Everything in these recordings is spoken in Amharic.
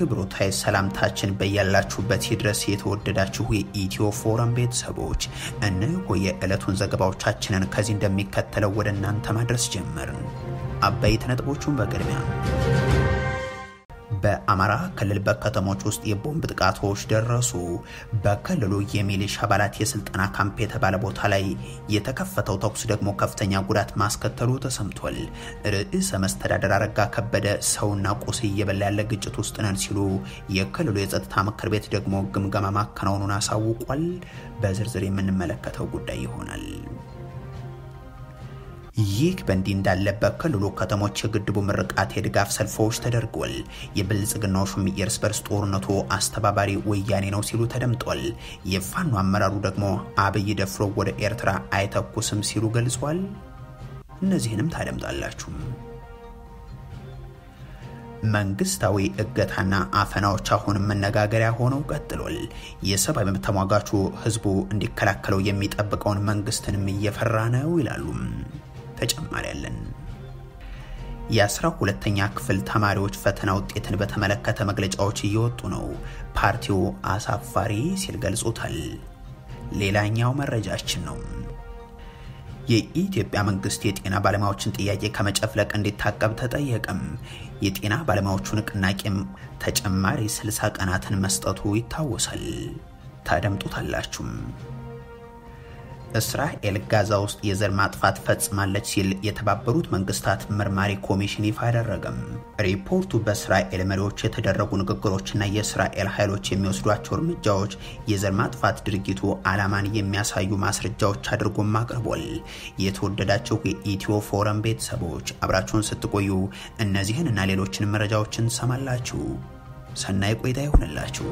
አክብሮታይ ሰላምታችን በያላችሁበት ይድረስ የተወደዳችሁ የኢትዮ ፎረም ቤተሰቦች እነሆ የዕለቱን ዘገባዎቻችንን ከዚህ እንደሚከተለው ወደ እናንተ ማድረስ ጀመርን። አበይት ነጥቦቹን በቅድሚያ በአማራ ክልል በከተሞች ውስጥ የቦምብ ጥቃቶች ደረሱ። በክልሉ የሚሊሻ አባላት የስልጠና ካምፕ የተባለ ቦታ ላይ የተከፈተው ተኩስ ደግሞ ከፍተኛ ጉዳት ማስከተሉ ተሰምቷል። ርዕሰ መስተዳድር አረጋ ከበደ ሰውና ቁስ እየበላ ያለ ግጭት ውስጥ ነን ሲሉ የክልሉ የጸጥታ ምክር ቤት ደግሞ ግምገማ ማከናወኑን አሳውቋል። በዝርዝር የምንመለከተው ጉዳይ ይሆናል። ይህ በእንዲህ እንዳለ በክልሉ ከተሞች የግድቡ ምርቃት የድጋፍ ሰልፎች ተደርጓል። የብልጽግናው ሹም የእርስ በርስ ጦርነቱ አስተባባሪ ወያኔ ነው ሲሉ ተደምጧል። የፋኖ አመራሩ ደግሞ አብይ ደፍሮ ወደ ኤርትራ አይተኩስም ሲሉ ገልጿል። እነዚህንም ታደምጣላችሁ። መንግስታዊ እገታና አፈናዎች አሁንም መነጋገሪያ ሆነው ቀጥሏል። የሰብአዊ መብት ተሟጋቹ ህዝቡ እንዲከላከለው የሚጠብቀውን መንግስትንም እየፈራ ነው ይላሉ። ተጨማሪ ያለን የ12ኛ ክፍል ተማሪዎች ፈተና ውጤትን በተመለከተ መግለጫዎች እየወጡ ነው። ፓርቲው አሳፋሪ ሲል ገልጾታል። ሌላኛው መረጃችን ነው። የኢትዮጵያ መንግስት የጤና ባለሙያዎችን ጥያቄ ከመጨፍለቅ እንዲታቀብ ተጠየቀም። የጤና ባለሙያዎቹ ንቅናቄም ተጨማሪ 60 ቀናትን መስጠቱ ይታወሳል። ታደምጡታላችሁ። እስራኤል ጋዛ ውስጥ የዘር ማጥፋት ፈጽማለች ሲል የተባበሩት መንግስታት መርማሪ ኮሚሽን ይፋ አደረገም። ሪፖርቱ በእስራኤል መሪዎች የተደረጉ ንግግሮችና የእስራኤል ኃይሎች የሚወስዷቸው እርምጃዎች የዘር ማጥፋት ድርጊቱ ዓላማን የሚያሳዩ ማስረጃዎች አድርጎም አቅርቧል። የተወደዳችሁ የኢትዮ ፎረም ቤተሰቦች አብራችሁን ስትቆዩ እነዚህንና ሌሎችን መረጃዎችን ሰማላችሁ። ሰናይ ቆይታ ይሁንላችሁ።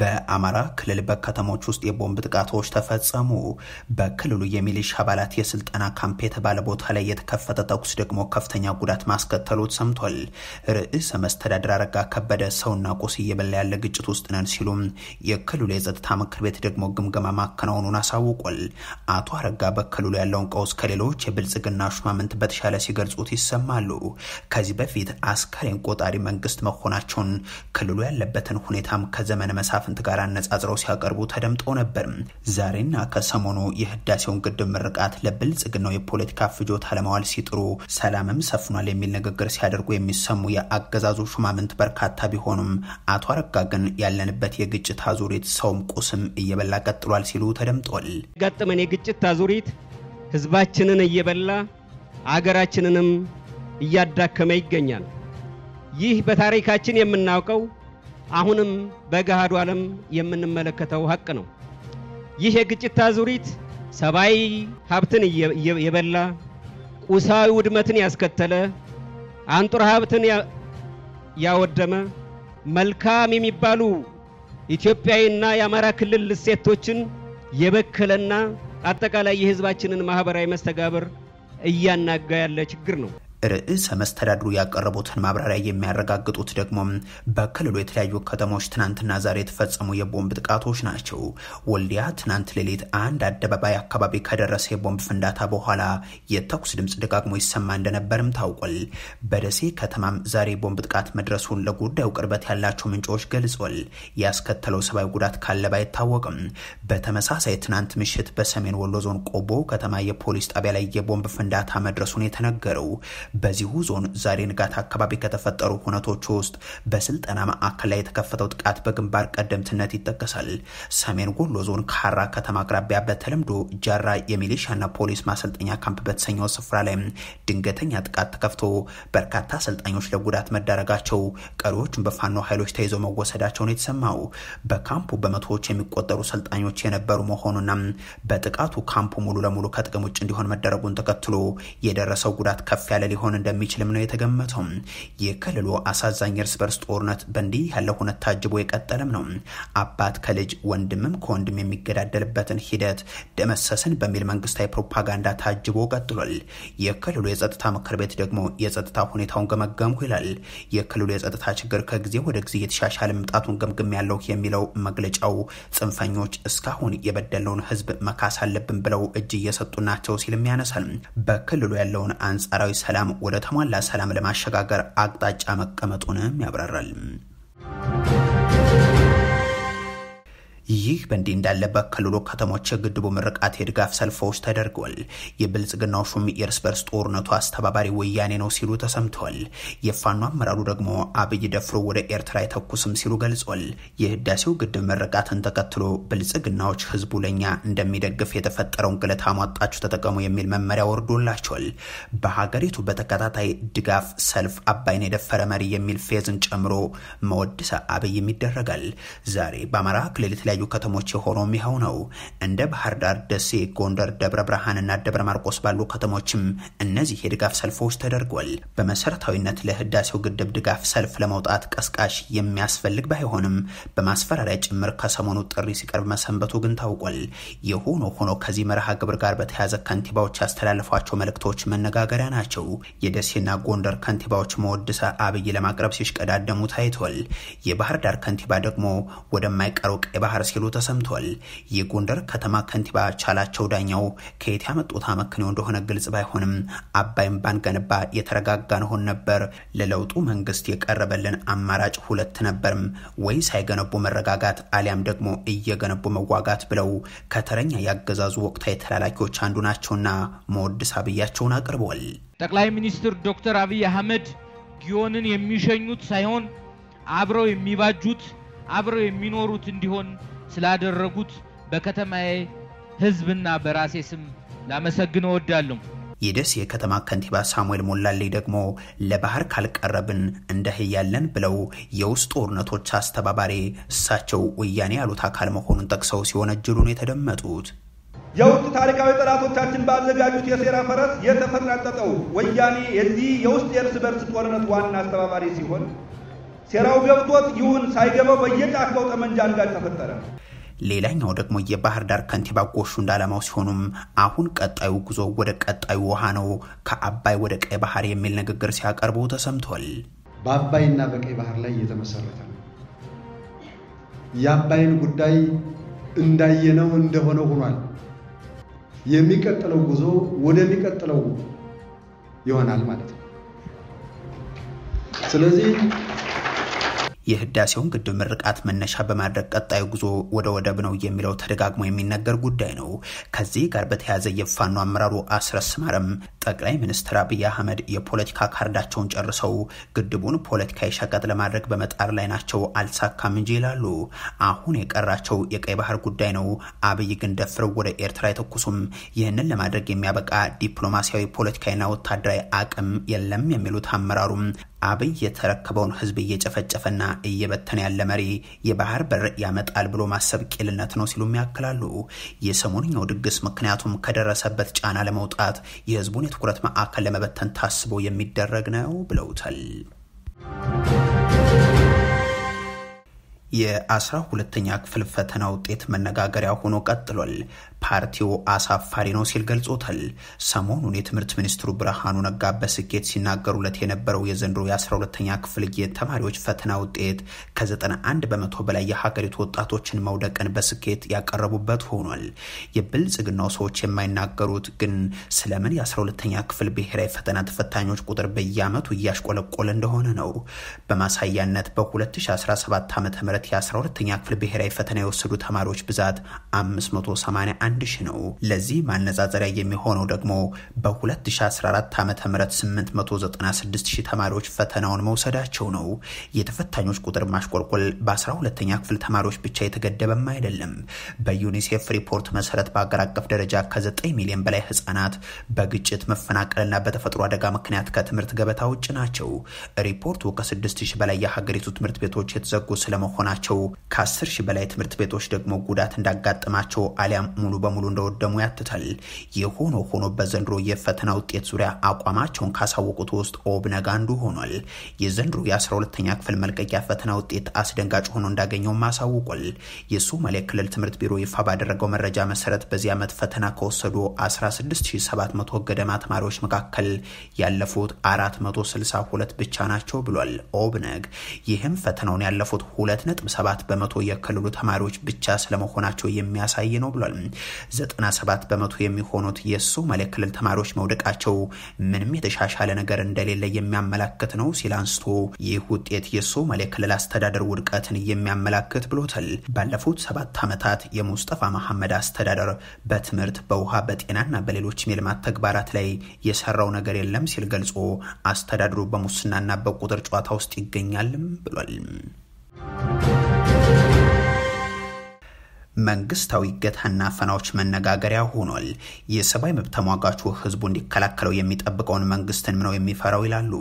በአማራ ክልል በከተሞች ውስጥ የቦምብ ጥቃቶች ተፈጸሙ። በክልሉ የሚሊሻ አባላት የስልጠና ካምፕ የተባለ ቦታ ላይ የተከፈተ ተኩስ ደግሞ ከፍተኛ ጉዳት ማስከተሉ ተሰምቷል። ርዕሰ መስተዳድር አረጋ ከበደ ሰውና ቁስ እየበላ ያለ ግጭት ውስጥ ነን ሲሉ የክልሉ የጸጥታ ምክር ቤት ደግሞ ግምገማ ማከናወኑን አሳውቋል። አቶ አረጋ በክልሉ ያለውን ቀውስ ከሌሎች የብልጽግና ሹማምንት በተሻለ ሲገልጹት ይሰማሉ። ከዚህ በፊት አስከሬን ቆጣሪ መንግስት መሆናቸውን ክልሉ ያለበትን ሁኔታም ከዘመነ መሳፍንት ጋር አነጻጽረው ሲያቀርቡ ተደምጠው ነበር። ዛሬና ከሰሞኑ የህዳሴውን ግድብ ምርቃት ለብልጽግናው የፖለቲካ ፍጆታ ለማዋል ሲጥሩ ሰላምም ሰፍኗል የሚል ንግግር ሲያደርጉ የሚሰሙ የአገዛዙ ሹማምንት በርካታ ቢሆኑም አቶ አረጋ ግን ያለንበት የግጭት አዙሪት ሰውም ቁስም እየበላ ቀጥሏል ሲሉ ተደምጧል። ገጠመን የግጭት አዙሪት ህዝባችንን እየበላ አገራችንንም እያዳከመ ይገኛል። ይህ በታሪካችን የምናውቀው አሁንም በገሃዱ ዓለም የምንመለከተው ሀቅ ነው። ይህ የግጭት አዙሪት ሰብአዊ ሀብትን የበላ ቁሳዊ ውድመትን ያስከተለ አንጡራ ሀብትን ያወደመ መልካም የሚባሉ ኢትዮጵያዊና የአማራ ክልል እሴቶችን የበከለና አጠቃላይ የህዝባችንን ማህበራዊ መስተጋብር እያናጋ ያለ ችግር ነው። ርዕሰ መስተዳድሩ ያቀረቡትን ማብራሪያ የሚያረጋግጡት ደግሞ በክልሉ የተለያዩ ከተሞች ትናንትና ዛሬ የተፈጸሙ የቦምብ ጥቃቶች ናቸው። ወልዲያ ትናንት ሌሊት አንድ አደባባይ አካባቢ ከደረሰ የቦምብ ፍንዳታ በኋላ የተኩስ ድምጽ ደጋግሞ ይሰማ እንደነበርም ታውቋል። በደሴ ከተማም ዛሬ ቦምብ ጥቃት መድረሱን ለጉዳዩ ቅርበት ያላቸው ምንጮች ገልጿል። ያስከተለው ሰብአዊ ጉዳት ካለ ባይታወቅም በተመሳሳይ ትናንት ምሽት በሰሜን ወሎ ዞን ቆቦ ከተማ የፖሊስ ጣቢያ ላይ የቦምብ ፍንዳታ መድረሱን የተነገረው። በዚሁ ዞን ዛሬ ንጋት አካባቢ ከተፈጠሩ ሁነቶች ውስጥ በስልጠና ማዕከል ላይ የተከፈተው ጥቃት በግንባር ቀደምትነት ይጠቀሳል። ሰሜን ወሎ ዞን ካራ ከተማ አቅራቢያ በተለምዶ ጃራ የሚሊሻና ፖሊስ ማሰልጠኛ ካምፕ በተሰኘው ስፍራ ላይ ድንገተኛ ጥቃት ተከፍቶ በርካታ አሰልጣኞች ለጉዳት መዳረጋቸው፣ ቀሪዎቹም በፋኖ ኃይሎች ተይዘው መወሰዳቸውን የተሰማው። በካምፑ በመቶዎች የሚቆጠሩ ሰልጣኞች የነበሩ መሆኑና በጥቃቱ ካምፑ ሙሉ ለሙሉ ከጥቅም ውጭ እንዲሆን መደረጉን ተከትሎ የደረሰው ጉዳት ከፍ ያለ ሊሆን እንደሚችልም ነው የተገመተው። የክልሉ አሳዛኝ እርስ በርስ ጦርነት በእንዲህ ያለ ሁነት ታጅቦ የቀጠለም ነው። አባት ከልጅ ወንድምም ከወንድም የሚገዳደልበትን ሂደት ደመሰስን በሚል መንግስታዊ ፕሮፓጋንዳ ታጅቦ ቀጥሏል። የክልሉ የጸጥታ ምክር ቤት ደግሞ የጸጥታ ሁኔታውን ገመገምኩ ይላል። የክልሉ የጸጥታ ችግር ከጊዜ ወደ ጊዜ የተሻሻለ መምጣቱን ገምግም ያለው የሚለው መግለጫው ጽንፈኞች እስካሁን የበደለውን ህዝብ መካስ አለብን ብለው እጅ እየሰጡ ናቸው ሲልም ያነሳል። በክልሉ ያለውን አንጻራዊ ሰላም ወደ ተሟላ ሰላም ለማሸጋገር አቅጣጫ መቀመጡንም ያብራራል። ይህ በእንዲህ እንዳለ በክልሉ ከተሞች የግድቡ ምርቃት የድጋፍ ሰልፎች ተደርገዋል። የብልጽግናው ሹም የእርስ በርስ ጦርነቱ አስተባባሪ ወያኔ ነው ሲሉ ተሰምተዋል። የፋኖ አመራሩ ደግሞ አብይ ደፍሮ ወደ ኤርትራ አይተኩስም ሲሉ ገልጿል። የህዳሴው ግድብ ምርቃትን ተከትሎ ብልጽግናዎች ህዝቡ ለኛ እንደሚደግፍ የተፈጠረውን ግለት አሟጣችሁ ተጠቀሙ የሚል መመሪያ ወርዶላቸዋል። በሀገሪቱ በተከታታይ ድጋፍ ሰልፍ አባይን የደፈረ መሪ የሚል ፌዝን ጨምሮ መወድሰ አብይም ይደረጋል። ዛሬ በአማራ ክልል የተለያዩ ከተሞች የሆነው ይኸው ነው። እንደ ባህር ዳር፣ ደሴ፣ ጎንደር፣ ደብረ ብርሃንና ደብረ ማርቆስ ባሉ ከተሞችም እነዚህ የድጋፍ ሰልፎች ተደርጓል። በመሰረታዊነት ለህዳሴው ግድብ ድጋፍ ሰልፍ ለመውጣት ቀስቃሽ የሚያስፈልግ ባይሆንም በማስፈራሪያ ጭምር ከሰሞኑ ጥሪ ሲቀርብ መሰንበቱ ግን ታውቋል። የሆኖ ሆኖ ከዚህ መርሃ ግብር ጋር በተያያዘ ከንቲባዎች ያስተላለፏቸው መልእክቶች መነጋገሪያ ናቸው። የደሴና ጎንደር ከንቲባዎች መወድሰ አብይ ለማቅረብ ሲሽቀዳደሙ ታይቷል። የባህር ዳር ከንቲባ ደግሞ ወደማይቀረው ቀይ ባህር ሲሉ ተሰምቷል። የጎንደር ከተማ ከንቲባ ቻላቸው ዳኛው ከየት ያመጡት አመክንዮ እንደሆነ ግልጽ ባይሆንም አባይም ባንገነባ የተረጋጋ ነውን ነበር፣ ለለውጡ መንግስት የቀረበልን አማራጭ ሁለት ነበርም፣ ወይ ሳይገነቡ መረጋጋት አሊያም ደግሞ እየገነቡ መዋጋት ብለው ከተረኛ ያገዛዙ ወቅታዊ ተላላኪዎች አንዱ ናቸውና መወድስ አብያቸውን አቅርበዋል። ጠቅላይ ሚኒስትር ዶክተር አብይ አህመድ ጊዮንን የሚሸኙት ሳይሆን አብረው የሚባጁት አብረው የሚኖሩት እንዲሆን ስላደረጉት በከተማዬ ህዝብና በራሴ ስም ላመሰግን እወዳለሁ። የደሴ የከተማ ከንቲባ ሳሙኤል ሞላሌ ደግሞ ለባህር ካልቀረብን እንደህያለን ብለው የውስጥ ጦርነቶች አስተባባሪ እሳቸው ወያኔ ያሉት አካል መሆኑን ጠቅሰው ሲወነጅሉ ነው የተደመጡት። የውስጥ ታሪካዊ ጠላቶቻችን ባዘጋጁት የሴራ ፈረስ የተፈናጠጠው ወያኔ የዚህ የውስጥ የእርስ በርስ ጦርነት ዋና አስተባባሪ ሲሆን ሴራው ገብቶት ይሁን ሳይገባው በየጫካው ጠመንጃ አንጋጭ ተፈጠረ። ሌላኛው ደግሞ የባህር ዳር ከንቲባ ጎሹ እንዳላማው ሲሆኑም አሁን ቀጣዩ ጉዞ ወደ ቀጣዩ ውሃ ነው፣ ከአባይ ወደ ቀይ ባህር የሚል ንግግር ሲያቀርቡ ተሰምቷል። በአባይና በቀይ ባህር ላይ የተመሰረተ ነው። የአባይን ጉዳይ እንዳየነው እንደሆነ ሆኗል። የሚቀጥለው ጉዞ ወደሚቀጥለው ይሆናል ማለት ነው። ስለዚህ የህዳሴውን ግድብ ምርቃት መነሻ በማድረግ ቀጣዩ ጉዞ ወደ ወደብ ነው የሚለው ተደጋግሞ የሚነገር ጉዳይ ነው። ከዚህ ጋር በተያያዘ የፋኖ አመራሩ አስረስ ማረም ጠቅላይ ሚኒስትር አብይ አህመድ የፖለቲካ ካርዳቸውን ጨርሰው ግድቡን ፖለቲካዊ ሸቀጥ ለማድረግ በመጣር ላይ ናቸው፣ አልሳካም እንጂ ይላሉ። አሁን የቀራቸው የቀይ ባህር ጉዳይ ነው። አብይ ግን ደፍረው ወደ ኤርትራ አይተኩሱም። ይህንን ለማድረግ የሚያበቃ ዲፕሎማሲያዊ፣ ፖለቲካዊና ወታደራዊ አቅም የለም የሚሉት አመራሩም አብይ የተረከበውን ህዝብ እየጨፈጨፈና እየበተነ ያለ መሪ የባህር በር ያመጣል ብሎ ማሰብ ቂልነት ነው ሲሉም ያክላሉ። የሰሞንኛው ድግስ ምክንያቱም ከደረሰበት ጫና ለመውጣት የህዝቡን የትኩረት ማዕከል ለመበተን ታስቦ የሚደረግ ነው ብለውታል። የ12ኛ ክፍል ፈተና ውጤት መነጋገሪያ ሆኖ ቀጥሏል። ፓርቲው አሳፋሪ ነው ሲል ገልጾታል። ሰሞኑን የትምህርት ሚኒስትሩ ብርሃኑ ነጋ በስኬት ሲናገሩለት የነበረው የዘንድሮ የ12ኛ ክፍል የተማሪዎች ፈተና ውጤት ከ91 በመቶ በላይ የሀገሪቱ ወጣቶችን መውደቅን በስኬት ያቀረቡበት ሆኗል። የብልጽግናው ሰዎች የማይናገሩት ግን ስለምን የ12ኛ ክፍል ብሔራዊ ፈተና ተፈታኞች ቁጥር በየዓመቱ እያሽቆለቆለ እንደሆነ ነው። በማሳያነት በ2017 ዓ.ም የ12ኛ ክፍል ብሔራዊ ፈተና የወሰዱ ተማሪዎች ብዛት 581 ሺህ ነው። ለዚህ ማነጻጸሪያ የሚሆነው ደግሞ በ2014 ዓ.ም 896 ሺህ ተማሪዎች ፈተናውን መውሰዳቸው ነው። የተፈታኞች ቁጥር ማሽቆልቆል በ12ኛ ክፍል ተማሪዎች ብቻ የተገደበም አይደለም። በዩኒሴፍ ሪፖርት መሰረት በአገር አቀፍ ደረጃ ከ9 ሚሊዮን በላይ ህጻናት በግጭት መፈናቀልና በተፈጥሮ አደጋ ምክንያት ከትምህርት ገበታ ውጭ ናቸው። ሪፖርቱ ከ6 ሺህ በላይ የሀገሪቱ ትምህርት ቤቶች የተዘጉ ስለመሆናቸው ናቸው። ከ10 ሺህ በላይ ትምህርት ቤቶች ደግሞ ጉዳት እንዳጋጠማቸው አሊያም ሙሉ በሙሉ እንደወደሙ ያትታል። የሆኖ ሆኖ በዘንድሮ የፈተና ውጤት ዙሪያ አቋማቸውን ካሳወቁት ውስጥ ኦብነግ አንዱ ሆኗል። የዘንድሮ የ12ኛ ክፍል መልቀቂያ ፈተና ውጤት አስደንጋጭ ሆኖ እንዳገኘው ማሳውቋል። የሶማሌ ክልል ትምህርት ቢሮ ይፋ ባደረገው መረጃ መሰረት በዚህ ዓመት ፈተና ከወሰዱ 16700 ገደማ ተማሪዎች መካከል ያለፉት 462 ብቻ ናቸው ብሏል ኦብነግ። ይህም ፈተናውን ያለፉት 2.7 በመቶ የክልሉ ተማሪዎች ብቻ ስለመሆናቸው የሚያሳይ ነው ብሏል። 97 በመቶ የሚሆኑት የሶማሌ ክልል ተማሪዎች መውደቃቸው ምንም የተሻሻለ ነገር እንደሌለ የሚያመላክት ነው ሲል አንስቶ ይህ ውጤት የሶማሌ ክልል አስተዳደር ውድቀትን የሚያመላክት ብሎታል። ባለፉት 7 ዓመታት የሙስጠፋ መሐመድ አስተዳደር በትምህርት፣ በውሃ፣ በጤናና በሌሎች የልማት ተግባራት ላይ የሰራው ነገር የለም ሲል ገልጾ አስተዳደሩ በሙስናና በቁጥር ጨዋታ ውስጥ ይገኛልም ብሏል። መንግስታዊ እገታና አፈናዎች መነጋገሪያ ሆኗል። የሰብአዊ መብት ተሟጋቹ ህዝቡ እንዲከላከለው የሚጠብቀውን መንግስትን ነው የሚፈራው ይላሉ።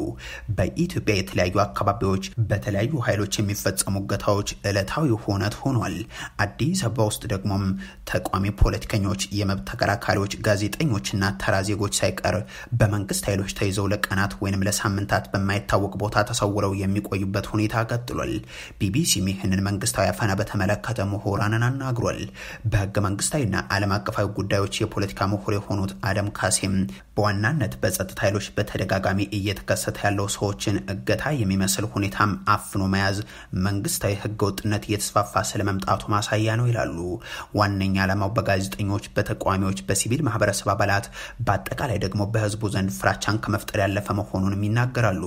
በኢትዮጵያ የተለያዩ አካባቢዎች በተለያዩ ኃይሎች የሚፈጸሙ እገታዎች ዕለታዊ ሆነት ሆኗል። አዲስ አበባ ውስጥ ደግሞም ተቋሚ ፖለቲከኞች፣ የመብት ተከራካሪዎች፣ ጋዜጠኞችና ተራ ዜጎች ሳይቀር በመንግስት ኃይሎች ተይዘው ለቀናት ወይንም ለሳምንታት በማይታወቅ ቦታ ተሰውረው የሚቆዩበት ሁኔታ ቀጥሏል። ቢቢሲም ይህንን መንግስታዊ አፈና በተመለከተ ምሁራንን አናግሯል። በህገ መንግስታዊና ዓለም አቀፋዊ ጉዳዮች የፖለቲካ ምሁር የሆኑት አደም ካሴም በዋናነት በጸጥታ ኃይሎች በተደጋጋሚ እየተከሰተ ያለው ሰዎችን እገታ የሚመስል ሁኔታም አፍኖ መያዝ መንግስታዊ ህገ ወጥነት እየተስፋፋ ስለመምጣቱ ማሳያ ነው ይላሉ። ዋነኛ ዓላማው በጋዜጠኞች፣ በተቃዋሚዎች፣ በሲቪል ማህበረሰብ አባላት በአጠቃላይ ደግሞ በህዝቡ ዘንድ ፍራቻን ከመፍጠር ያለፈ መሆኑንም ይናገራሉ።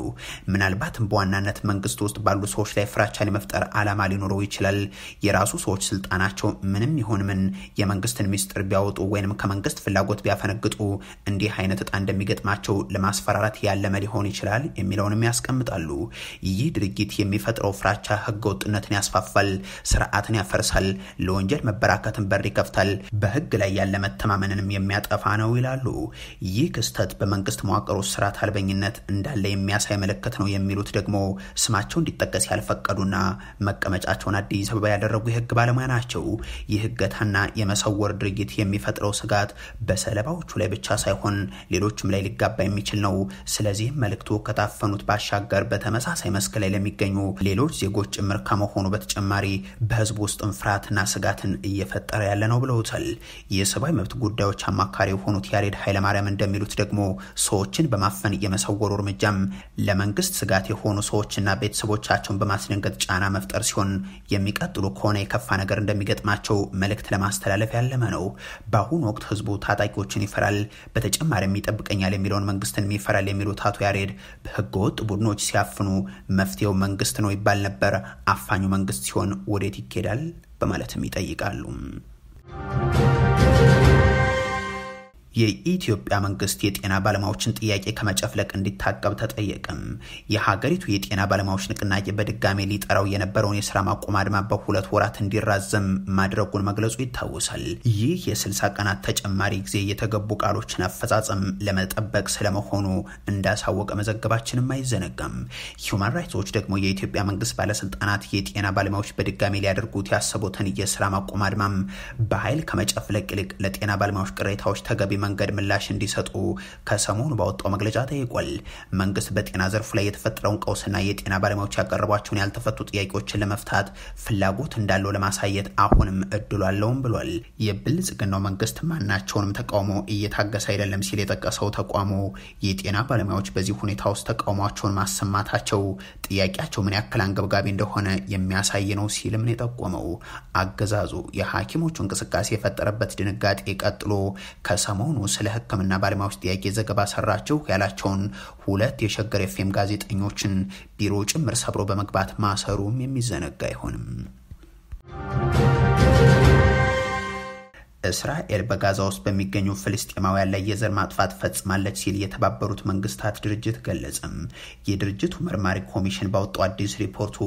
ምናልባትም በዋናነት መንግስት ውስጥ ባሉ ሰዎች ላይ ፍራቻን የመፍጠር ዓላማ ሊኖረው ይችላል። የራሱ ሰዎች ስልጣናቸው ምንም ይሁን ምን የመንግስትን ሚስጥር ቢያወጡ ወይንም ከመንግስት ፍላጎት ቢያፈነግጡ እንዲህ አይነት እጣ እንደሚገጥማቸው ለማስፈራራት ያለመ ሊሆን ይችላል የሚለውንም ያስቀምጣሉ። ይህ ድርጊት የሚፈጥረው ፍራቻ ህገ ወጥነትን ያስፋፋል፣ ስርዓትን ያፈርሳል፣ ለወንጀል መበራከትን በር ይከፍታል፣ በህግ ላይ ያለ መተማመንንም የሚያጠፋ ነው ይላሉ። ይህ ክስተት በመንግስት መዋቅር ውስጥ ስርዓት አልበኝነት እንዳለ የሚያሳይ ምልክት ነው የሚሉት ደግሞ ስማቸው እንዲጠቀስ ያልፈቀዱና መቀመጫቸውን አዲስ አበባ ያደረጉ የህግ ባለሙያ ናቸው። የህገታና የመሰወር ድርጊት የሚፈጥረው ስጋት በሰለባዎቹ ላይ ብቻ ሳይሆን ሌሎችም ላይ ሊጋባ የሚችል ነው። ስለዚህ መልእክቱ ከታፈኑት ባሻገር በተመሳሳይ መስክ ላይ ለሚገኙ ሌሎች ዜጎች ጭምር ከመሆኑ በተጨማሪ በህዝቡ ውስጥም ፍርሃትና ስጋትን እየፈጠረ ያለ ነው ብለውታል። የሰብአዊ መብት ጉዳዮች አማካሪ የሆኑት ያሬድ ኃይለማርያም እንደሚሉት ደግሞ ሰዎችን በማፈን የመሰወሩ እርምጃም ለመንግስት ስጋት የሆኑ ሰዎችና ቤተሰቦቻቸውን በማስደንገጥ ጫና መፍጠር ሲሆን የሚቀጥሉ ከሆነ የከፋ ነገር እንደሚገጥማቸው መልእክት ለማስተላለፍ ያለመ ነው። በአሁኑ ወቅት ህዝቡ ታጣቂዎችን ይፈራል፣ በተጨማሪም ይጠብቀኛል የሚለውን መንግስትን ይፈራል የሚሉት አቶ ያሬድ በህገወጥ ቡድኖች ሲያፍኑ መፍትሄው መንግስት ነው ይባል ነበር፣ አፋኙ መንግስት ሲሆን ወዴት ይኬዳል በማለትም ይጠይቃሉ። የኢትዮጵያ መንግስት የጤና ባለሙያዎችን ጥያቄ ከመጨፍለቅ እንዲታቀብ ተጠየቀም። የሀገሪቱ የጤና ባለሙያዎች ንቅናቄ በድጋሚ ሊጠራው የነበረውን የስራ ማቆም አድማ በ2 ወራት እንዲራዘም ማድረጉን መግለጹ ይታወሳል። ይህ የ60 ቀናት ተጨማሪ ጊዜ የተገቡ ቃሎችን አፈጻጸም ለመጠበቅ ስለመሆኑ እንዳሳወቀ መዘገባችንም አይዘነጋም። ሂውማን ራይትስ ዎች ደግሞ የኢትዮጵያ መንግስት ባለስልጣናት የጤና ባለሙያዎች በድጋሚ ሊያደርጉት ያሰቡትን የስራ ማቆም አድማም በኃይል ከመጨፍለቅ ይልቅ ለጤና ባለሙያዎች ቅሬታዎች ተገቢ መንገድ ምላሽ እንዲሰጡ ከሰሞኑ ባወጣው መግለጫ ጠይቋል። መንግስት በጤና ዘርፉ ላይ የተፈጠረውን ቀውስና የጤና ባለሙያዎች ያቀረቧቸውን ያልተፈቱ ጥያቄዎችን ለመፍታት ፍላጎት እንዳለው ለማሳየት አሁንም እድሉ አለውም ብሏል። የብልጽግናው መንግስት ማናቸውንም ተቃውሞ እየታገሰ አይደለም ሲል የጠቀሰው ተቋሙ የጤና ባለሙያዎች በዚህ ሁኔታ ውስጥ ተቃውሟቸውን ማሰማታቸው ጥያቄያቸው ምን ያክል አንገብጋቢ እንደሆነ የሚያሳይ ነው ሲልም ነው የጠቆመው። አገዛዙ የሐኪሞቹ እንቅስቃሴ የፈጠረበት ድንጋጤ ቀጥሎ ከሰሞኑ ስለ ሕክምና ባለሙያዎች ጥያቄ ዘገባ ሰራቸው ያላቸውን 2 የሸገር ኤፍኤም ጋዜጠኞችን ቢሮ ጭምር ሰብሮ በመግባት ማሰሩም የሚዘነጋ አይሆንም። እስራኤል በጋዛ ውስጥ በሚገኙ ፍልስጤማውያን ላይ የዘር ማጥፋት ፈጽማለች ሲል የተባበሩት መንግስታት ድርጅት ገለጸም። የድርጅቱ መርማሪ ኮሚሽን ባወጣው አዲስ ሪፖርቱ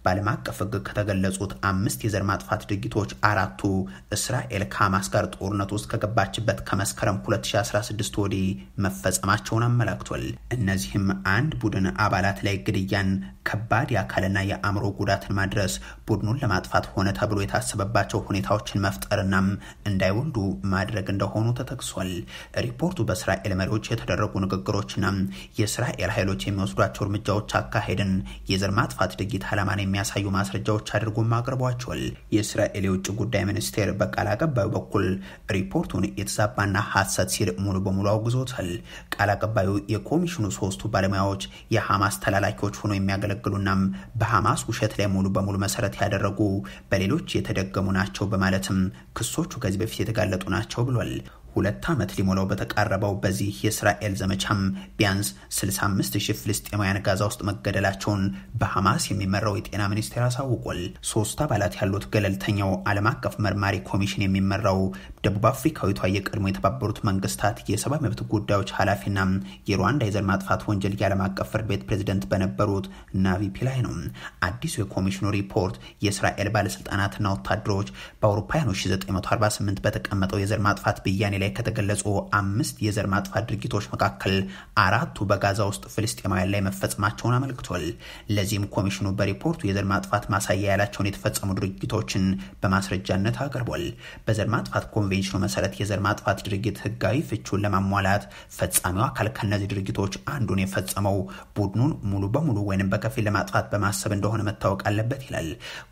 በዓለም አቀፍ ሕግ ከተገለጹት 5 የዘር ማጥፋት ድርጊቶች 4ቱ እስራኤል ከሐማስ ጋር ጦርነት ውስጥ ከገባችበት ከመስከረም 2016 ወዲህ መፈጸማቸውን አመላክቷል። እነዚህም አንድ ቡድን አባላት ላይ ግድያን፣ ከባድ የአካልና የአእምሮ ጉዳትን ማድረስ፣ ቡድኑን ለማጥፋት ሆነ ተብሎ የታሰበባቸው ሁኔታዎችን መፍጠርና እንዳይወልዱ ማድረግ እንደሆኑ ተጠቅሷል። ሪፖርቱ በእስራኤል መሪዎች የተደረጉ ንግግሮችና የእስራኤል ኃይሎች የሚወስዷቸው እርምጃዎች አካሄድን የዘር ማጥፋት ድርጊት ዓላማን የሚያሳዩ ማስረጃዎች አድርጎም አቅርቧቸዋል። የእስራኤል የውጭ ጉዳይ ሚኒስቴር በቃል አቀባዩ በኩል ሪፖርቱን የተዛባና ሐሰት ሲል ሙሉ በሙሉ አውግዞታል። ቃል አቀባዩ የኮሚሽኑ 3ቱ ባለሙያዎች የሐማስ ተላላኪዎች ሆነው የሚያገለግሉና በሐማስ ውሸት ላይ ሙሉ በሙሉ መሰረት ያደረጉ በሌሎች የተደገሙ ናቸው በማለትም ክሶቹ ከዚህ በፊት የተጋለጡ ናቸው ብሏል። 2 ዓመት ሊሞላው በተቃረበው በዚህ የእስራኤል ዘመቻም ቢያንስ 65,000 ፍልስጤማውያን ጋዛ ውስጥ መገደላቸውን በሐማስ የሚመራው የጤና ሚኒስቴር አሳውቋል። 3 አባላት ያሉት ገለልተኛው ዓለም አቀፍ መርማሪ ኮሚሽን የሚመራው ደቡብ አፍሪካዊቷ የቀድሞ የተባበሩት መንግስታት የሰብአዊ መብት ጉዳዮች ኃላፊና የሩዋንዳ የዘር ማጥፋት ወንጀል የዓለም አቀፍ ፍርድ ቤት ፕሬዝዳንት በነበሩት ናቪ ፒላይ ነው። አዲሱ የኮሚሽኑ ሪፖርት የእስራኤል ባለስልጣናትና ወታደሮች በአውሮፓውያኑ 1948 በተቀመጠው የዘር ማጥፋት ብያኔ ላይ ከተገለጹ 5 የዘር ማጥፋት ድርጊቶች መካከል 4ቱ በጋዛ ውስጥ ፍልስጤማውያን ላይ መፈጸማቸውን አመልክቷል። ለዚህም ኮሚሽኑ በሪፖርቱ የዘር ማጥፋት ማሳያ ያላቸውን የተፈጸሙ ድርጊቶችን በማስረጃነት አቅርቧል። በዘር ማጥፋት ኮንቬንሽኑ መሰረት የዘር ማጥፋት ድርጊት ህጋዊ ፍቹን ለማሟላት ፈጻሚው አካል ከነዚህ ድርጊቶች አንዱን የፈጸመው ቡድኑን ሙሉ በሙሉ ወይንም በከፊል ለማጥፋት በማሰብ እንደሆነ መታወቅ አለበት ይላል።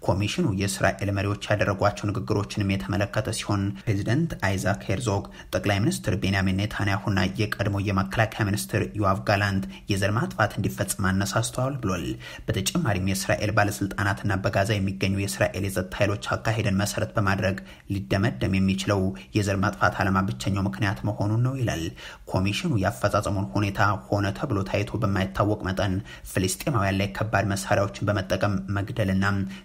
ኮሚሽኑ የእስራኤል መሪዎች ያደረጓቸው ንግግሮችንም የተመለከተ ሲሆን ፕሬዚደንት አይዛክ ሄርዞግ፣ ጠቅላይ ሚኒስትር ቤንያሚን ኔታንያሁና የቀድሞ የመከላከያ ሚኒስትር ዮአቭ ጋላንት የዘር ማጥፋት እንዲፈጽም አነሳስተዋል ብሏል። በተጨማሪም የእስራኤል ባለስልጣናትና በጋዛ የሚገኙ የእስራኤል የጸጥታ ኃይሎች አካሄድን መሰረት በማድረግ ሊደመደም የሚችለው የዘር ማጥፋት ዓላማ ብቸኛው ምክንያት መሆኑን ነው ይላል። ኮሚሽኑ ያፈጻጸሙን ሁኔታ ሆነ ተብሎ ታይቶ በማይታወቅ መጠን ፍልስጤማውያን ላይ ከባድ መሳሪያዎችን በመጠቀም መግደልና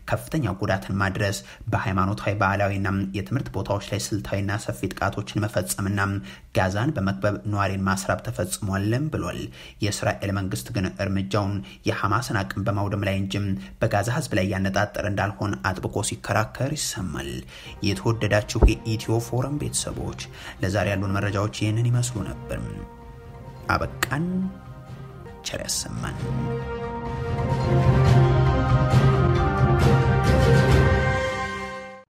ከፍተኛ ጉዳትን ማድረስ፣ በሃይማኖታዊ ባህላዊና የትምህርት ቦታዎች ላይ ስልታዊና ሰፊ ጥቃቶችን መፈጸምና ጋዛን በመክበብ ነዋሪን ማስራብ ተፈጽሟልም ብሏል። የእስራኤል መንግስት ግን እርምጃውን የሐማስን አቅም በማውደም ላይ እንጂ በጋዛ ህዝብ ላይ ያነጣጠረ እንዳልሆነ አጥብቆ ሲከራከር ይሰማል። የተወደዳችሁ የኢትዮ ፎረም ቤተሰቦች ለዛሬ ያሉን መረጃዎች ይህንን ይመስሉ ነበር። አበቃን። ቸር ያሰማን።